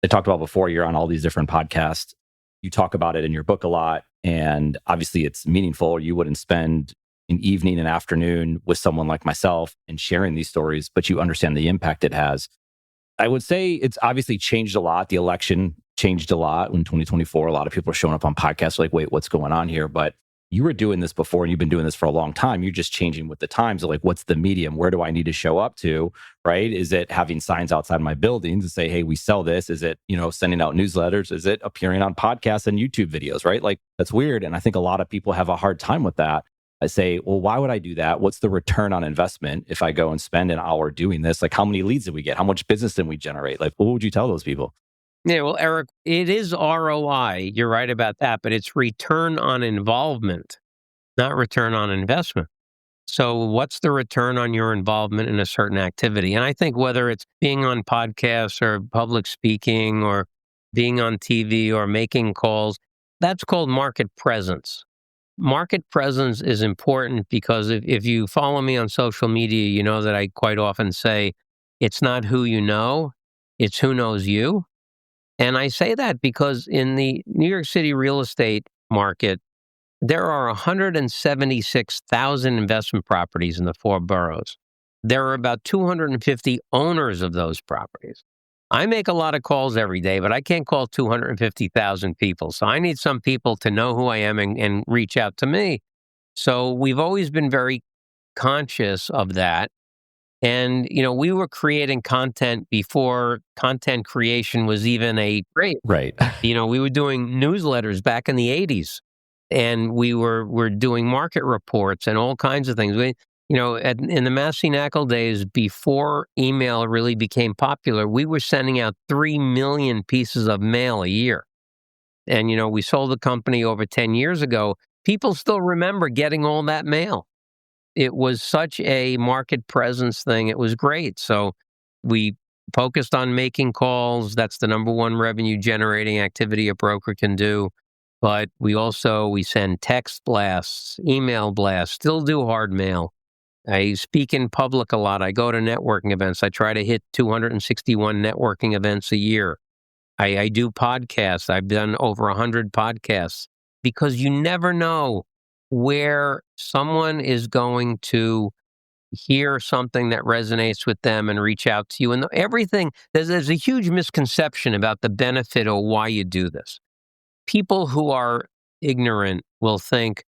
I talked about before, you're on all these different podcasts. You talk about it in your book a lot. And obviously it's meaningful. You wouldn't spend an evening and afternoon with someone like myself and sharing these stories, but you understand the impact it has. I would say it's obviously changed a lot. The election changed a lot in 2024. A lot of people are showing up on podcasts like, wait, what's going on here? But you were doing this before and you've been doing this for a long time. You're just changing with the times of like, what's the medium? Where do I need to show up to? Right? Is it having signs outside my building to say, hey, we sell this? Is it, sending out newsletters? Is it appearing on podcasts and YouTube videos? Right? Like that's weird. And I think a lot of people have a hard time with that. I say, well, why would I do that? What's the return on investment if I go and spend an hour doing this? Like, how many leads did we get? How much business did we generate? Like, what would you tell those people? Yeah, well, Eric, it is ROI. You're right about that, but it's return on involvement, not return on investment. So what's the return on your involvement in a certain activity? And I think whether it's being on podcasts or public speaking or being on TV or making calls, that's called market presence. Market presence is important because if you follow me on social media, you know that I quite often say, it's not who you know, it's who knows you. And I say that because in the New York City real estate market, there are 176,000 investment properties in the 4 boroughs. There are about 250 owners of those properties. I make a lot of calls every day, but I can't call 250,000 people. So I need some people to know who I am and reach out to me. So we've always been very conscious of that. And, we were creating content before content creation was even a great. Right. We were doing newsletters back in the 80s. And we're doing market reports and all kinds of things. In the Bob Knakal days, before email really became popular, we were sending out 3 million pieces of mail a year. And, we sold the company over 10 years ago. People still remember getting all that mail. It was such a market presence thing. It was great. So we focused on making calls. That's the number one revenue generating activity a broker can do. But we send text blasts, email blasts, still do hard mail. I speak in public a lot. I go to networking events. I try to hit 261 networking events a year. I do podcasts. I've done over 100 podcasts because you never know where someone is going to hear something that resonates with them and reach out to you. And everything, there's a huge misconception about the benefit or why you do this. People who are ignorant will think,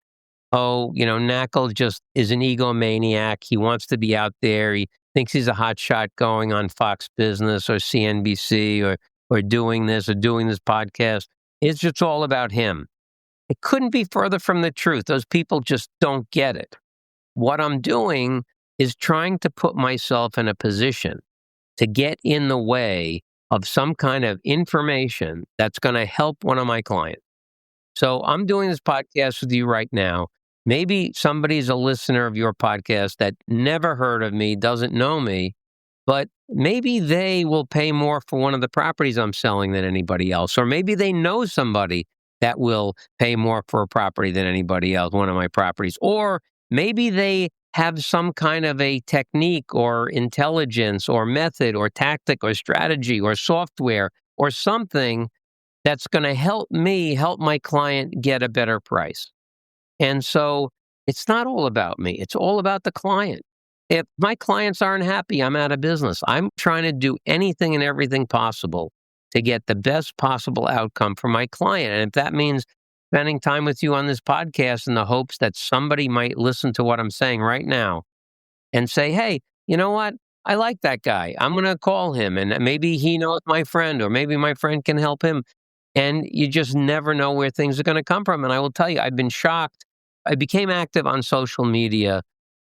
Knakal just is an egomaniac. He wants to be out there. He thinks he's a hot shot going on Fox Business or CNBC or doing this podcast. It's just all about him. It couldn't be further from the truth. Those people just don't get it. What I'm doing is trying to put myself in a position to get in the way of some kind of information that's going to help one of my clients. So I'm doing this podcast with you right now. Maybe somebody's a listener of your podcast that never heard of me, doesn't know me, but maybe they will pay more for one of the properties I'm selling than anybody else. Or maybe they know somebody that will pay more for a property than anybody else, one of my properties. Or maybe they have some kind of a technique or intelligence or method or tactic or strategy or software or something that's going to help me help my client get a better price. And so it's not all about me. It's all about the client. If my clients aren't happy, I'm out of business. I'm trying to do anything and everything possible to get the best possible outcome for my client. And if that means spending time with you on this podcast in the hopes that somebody might listen to what I'm saying right now and say, hey, you know what? I like that guy. I'm going to call him and maybe he knows my friend or maybe my friend can help him. And you just never know where things are going to come from. And I will tell you, I've been shocked. I became active on social media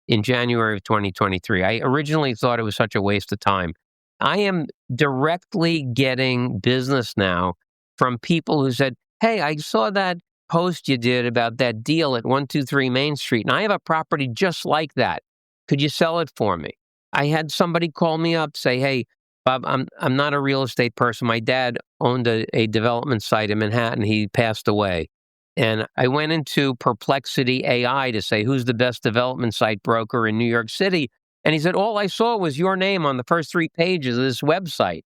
in January of 2023. I originally thought it was such a waste of time. I am directly getting business now from people who said, hey, I saw that post you did about that deal at 123 Main Street, and I have a property just like that. Could you sell it for me? I had somebody call me up, say, hey, Bob, I'm not a real estate person. My dad owned a development site in Manhattan. He passed away. And I went into Perplexity AI to say, who's the best development site broker in New York City? And he said, all I saw was your name on the first 3 pages of this website.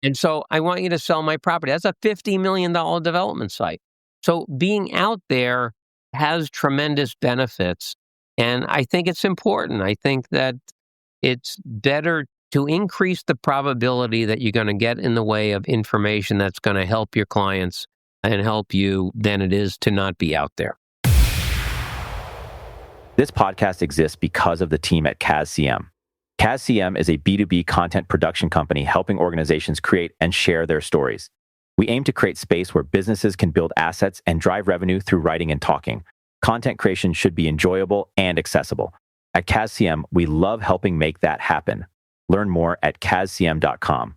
And so I want you to sell my property. That's a $50 million development site. So being out there has tremendous benefits. And I think it's important. I think that it's better to increase the probability that you're going to get in the way of information that's going to help your clients and help you than it is to not be out there. This podcast exists because of the team at CAS-CM. CAS-CM is a B2B content production company helping organizations create and share their stories. We aim to create space where businesses can build assets and drive revenue through writing and talking. Content creation should be enjoyable and accessible. At CAS-CM, we love helping make that happen. Learn more at cascm.com.